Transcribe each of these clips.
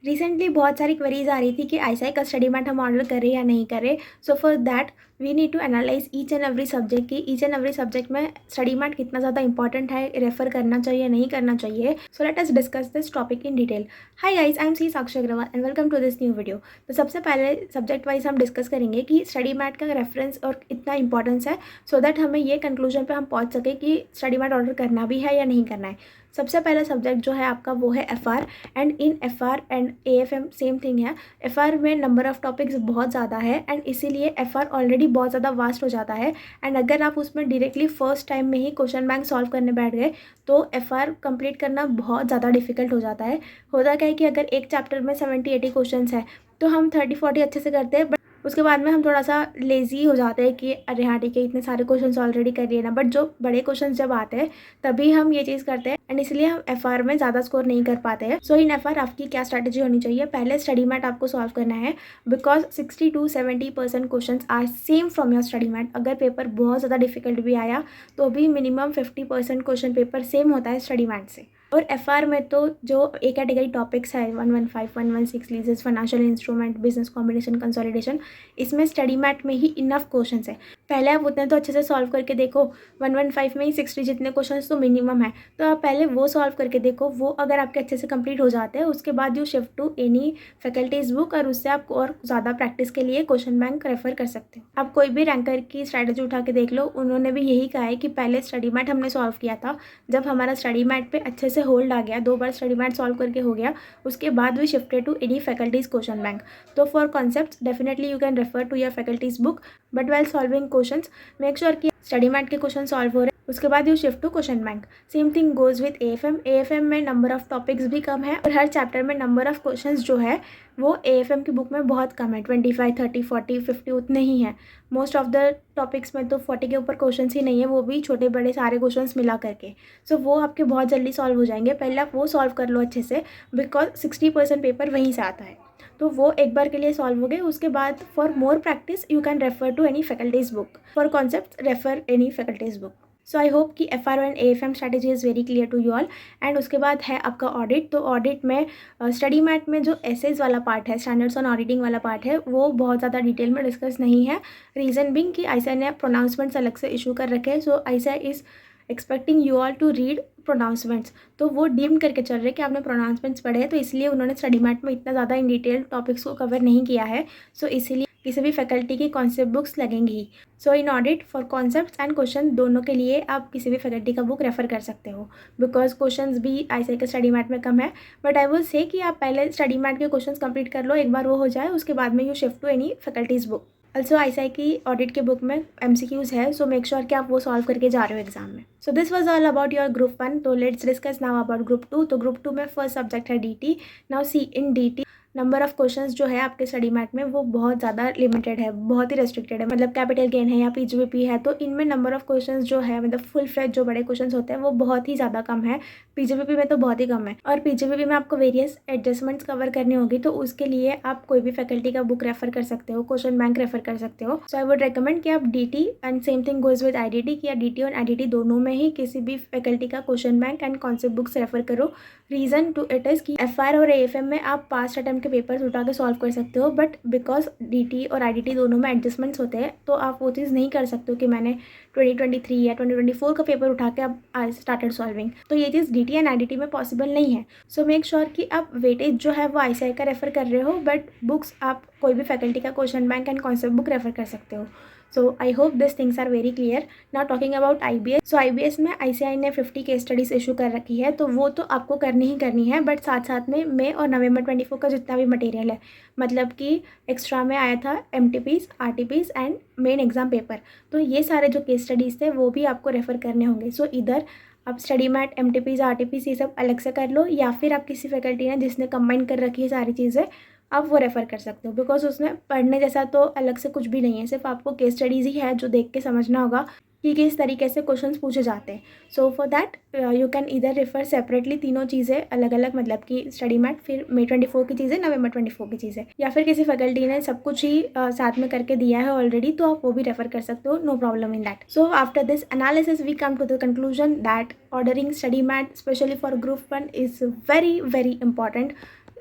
Recently बहुत सारी queries आ रही थी कि आईसीआई का स्टडी मैट हम ऑर्डर करें या नहीं करें. So for that we need to analyse each and every subject की ईच एंड एवरी सब्जेक्ट में स्टडी मैट कितना ज़्यादा इंपॉर्टेंट है, रेफर करना चाहिए नहीं करना चाहिए. So let us discuss this topic in detail. Hi guys, I am C Sakshi Agarwal and welcome to this new video. तो सबसे पहले सब्जेक्ट वाइज हम डिस्कस करेंगे कि स्टडी मैट का रेफरेंस और इतना इंपॉर्टेंस है सो दैट हमें ये कंक्लूजन पे हम पहुंच सके कि स्टडी मैट ऑर्डर करना भी है या नहीं करना है. सबसे पहला सब्जेक्ट जो है आपका वो है FR. And in FR and AFM same thing है. एफआर में नंबर ऑफ़ टॉपिक्स बहुत ज़्यादा है एंड इसीलिए एफआर ऑलरेडी बहुत ज़्यादा वास्ट हो जाता है. एंड अगर आप उसमें डायरेक्टली फर्स्ट टाइम में ही क्वेश्चन बैंक सॉल्व करने बैठ गए तो एफआर कंप्लीट करना बहुत ज़्यादा डिफिकल्ट हो जाता है. होता क्या है कि अगर एक चैप्टर में 70-80 क्वेश्चन है तो हम 30-40 अच्छे से करते हैं, उसके बाद में हम थोड़ा सा लेज़ी हो जाते हैं कि अरे हाँ ठीक है, इतने सारे क्वेश्चंस ऑलरेडी कर लिए ना. बट जो बड़े क्वेश्चंस जब आते हैं तभी हम ये चीज़ करते हैं एंड इसलिए हम एफआर में ज़्यादा स्कोर नहीं कर पाते हैं. सो इन एफआर आपकी क्या स्ट्रैटेजी होनी चाहिए? पहले स्टडी मैट आपको सॉल्व करना है because 60-70% question are same from your study mat. अगर पेपर बहुत ज़्यादा डिफिकल्ट भी आया तो भी मिनिमम 50% क्वेश्चन पेपर सेम होता है स्टडी मैट से. और एफआर में तो जो ए कैटेगरी टॉपिक्स है 115, 116 लीजेस, financial instrument, business combination, consolidation, इसमें स्टडी मैट में ही इनफ क्वेश्चन है. पहले आप उतने तो अच्छे से सॉल्व करके देखो. 115 में ही 60 जितने क्वेश्चन तो मिनिमम है, तो आप पहले वो सॉल्व करके देखो. वो अगर आपके अच्छे से कंप्लीट हो जाते हैं उसके बाद you shift to any faculties book और उससे आप और ज़्यादा प्रैक्टिस के लिए क्वेश्चन बैंक रेफर कर सकते हो. आप कोई भी रैंकर की स्ट्रैटेजी उठा के देख लो, उन्होंने भी यही कहा है कि पहले स्टडी मैट हमने सॉल्व किया था. जब हमारा स्टडी मैट पे अच्छे से होल्ड आ गया, 2 बार स्टडी मैट सॉल्व करके हो गया, उसके बाद we shifted to any faculties question bank. तो for concepts definitely you can refer to your faculties book, but well solving questions make sure कि स्टडी मैट के क्वेश्चन सॉल्व हो रहे हैं. उसके बाद you shift to question bank. Same thing goes with AFM. AFM में number of topics भी कम है और हर चैप्टर में नंबर ऑफ क्वेश्चंस जो है वो एएफएम की बुक में बहुत कम है. 25, 30, 40, 50 उतने ही हैं. मोस्ट ऑफ द टॉपिक्स में तो 40 के ऊपर क्वेश्चंस ही नहीं है, वो भी छोटे बड़े सारे क्वेश्चंस मिला करके. सो वो आपके बहुत जल्दी सॉल्व हो जाएंगे. पहले आप वो सॉल्व कर लो अच्छे से बिकॉज 60% पेपर वहीं से आता है. तो वो एक बार के लिए सॉल्व हो गए. उसके बाद for more practice you can refer to any faculties book. For concept refer any faculties book. So I hope कि F R and A F M strategy is very clear to you all. And उसके बाद है आपका audit. तो audit में study mat में जो essays वाला पार्ट है, स्टैंडर्ड्स ऑन ऑडिटिंग वाला पार्ट है, वो बहुत ज़्यादा डिटेल में डिस्कस नहीं है. रीज़न बिंग कि आईसीआई ने प्रोनाउंसमेंट्स अलग से इशू कर रखे हैं. So ICAI is expecting you all to read pronouncements. तो वो डीम करके चल रहे कि आपने प्रोनाउंसमेंट्स पढ़े हैं, तो इसलिए उन्होंने स्टडी मैट में इतना ज़्यादा इन डिटेल टॉपिक्स को कवर नहीं किया है. सो इसीलिए किसी भी फैकल्टी की कॉन्सेप्ट बुक्स लगेंगी. So in audit for concepts and question दोनों के लिए आप किसी भी फैकल्टी का बुक रेफर कर सकते हो बिकॉज क्वेश्चंस भी आईसीआई के स्टडी मैट में कम है. बट आई विल से कि आप पहले स्टडी मैट के क्वेश्चंस कंप्लीट कर लो, एक बार वो हो जाए उसके बाद में you shift to any faculties book. Also ICI की ऑडिट के बुक में एमसीक्यूज है, सो मेक श्योर कि आप वो सॉल्व करके जा रहे हो एग्जाम में. So this was all about your group 1. तो let's discuss now about group 2. तो ग्रुप 2 में फर्स्ट सब्जेक्ट है DT. Now see in DT number of questions जो है आपके स्टडी मैट में वो बहुत ज़्यादा लिमिटेड है, बहुत ही रेस्ट्रिक्टेड है. मतलब कैपिटल गेन है या पीजीबीपी है, तो इनमें नंबर ऑफ क्वेश्चंस जो है मतलब फुल फ्लेज जो बड़े क्वेश्चंस होते हैं वो बहुत ही ज़्यादा कम है. पीजीबीपी में तो बहुत ही कम है. और पीजीबीपी में आपको वेरियस एडजस्टमेंट्स कवर करनी होगी, तो उसके लिए आप कोई भी फैकल्टी का बुक रेफर कर सकते हो, क्वेश्चन बैंक रेफर कर सकते हो. सो आई वुड रिकमेंड कि आप DT and same thing goes with IDT कि डीटी और आईडीटी दोनों में ही किसी भी फैकल्टी का question bank and concept books refer करो. रीज़न टू इट इज़ कि एफआर और एएफएम में आप पास्ट अटेम्प्ट के पेपर्स उठा के सॉल्व कर सकते हो, बट बिकॉज डीटी और आईडीटी दोनों में एडजस्टमेंट्स होते हैं तो आप वो चीज़ नहीं कर सकते हो कि मैंने 2023 या 2024 का पेपर उठा के अब स्टार्टेड सॉल्विंग. तो ये चीज़ डीटी एंड आईडीटी में पॉसिबल नहीं है. सो मेक श्योर कि आप वेटेज जो है वो आईसीआई का रेफर कर रहे हो, बट बुक्स आप कोई भी फैकल्टी का question bank and concept book refer कर सकते हो. So I hope these things are very clear. Now talking about IBS. So IBS में ICAI ने 50 केस स्टडीज़ इशू कर रखी है, तो वो तो आपको करनी ही करनी है. बट साथ साथ में मई और नवंबर 24 का जितना भी मटेरियल है, मतलब कि एक्स्ट्रा में आया था MTPs, RTPs and main exam paper, तो ये सारे जो केस स्टडीज़ थे वो भी आपको रेफ़र करने होंगे. सो इधर आप स्टडी मैट, MTPs, RTPs ये सब अलग से कर लो, या फिर आप किसी फैकल्टी ने जिसने कंबाइन कर रखी है सारी चीज़ें आप वो रेफ़र कर सकते हो. बिकॉज उसमें पढ़ने जैसा तो अलग से कुछ भी नहीं है, सिर्फ आपको केस स्टडीज़ ही है जो देख के समझना होगा कि किस तरीके से क्वेश्चंस पूछे जाते हैं. सो फॉर दैट यू कैन इधर रेफ़र सेपरेटली तीनों चीज़ें अलग अलग, मतलब कि स्टडी मैट, फिर मई 24 की चीज़ें, नवंबर 24 की चीज़ें, या फिर किसी फैकल्टी ने सब कुछ ही साथ में करके दिया है ऑलरेडी, तो आप वो भी रेफ़र कर सकते हो. No problem in that. So after this analysis we come to the conclusion that ordering study mat specially for group 1 is very very important.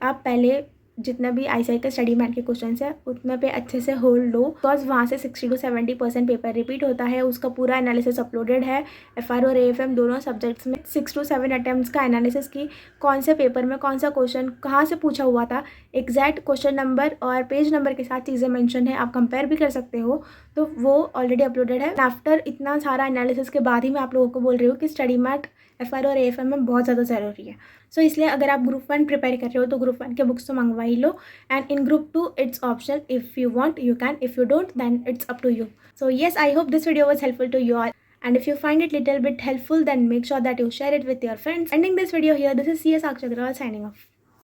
आप पहले जितने भी ICI के स्टडी मैट के क्वेश्चन है उतने पे अच्छे से होल्ड लो, बिकॉज वहाँ से 60 to 70% पेपर रिपीट होता है। उसका पूरा एनालिसिस अपलोडेड है FR और AFM दोनों सब्जेक्ट्स में। 6 to 7 अटैम्प्ट्स का एनालिसिस की कौन से पेपर में कौन सा क्वेश्चन कहाँ से पूछा हुआ था, एग्जैक्ट क्वेश्चन नंबर और पेज नंबर के साथ चीज़ें मेंशन है, आप कंपेयर भी कर सकते हो, तो वो ऑलरेडी अपलोडेड है। आफ्टर इतना सारा एनालिसिस के बाद ही मैं आप लोगों को बोल रही हूँ कि स्टडी मैट FR और AFM में बहुत ज़्यादा ज़रूरी है। सो इसलिए अगर आप ग्रुप 1 प्रिपेयर कर रहे हो तो ग्रुप 1 के बुक्स तो मंगवा ही लो, and in group 2 it's optional, if you want you can, if you don't then it's up to you. So yes, I hope this video was helpful to you all, and if you find it little bit helpful then make sure that you share it with your friends. Ending this video here, this is CS Akshay Agrawal signing off.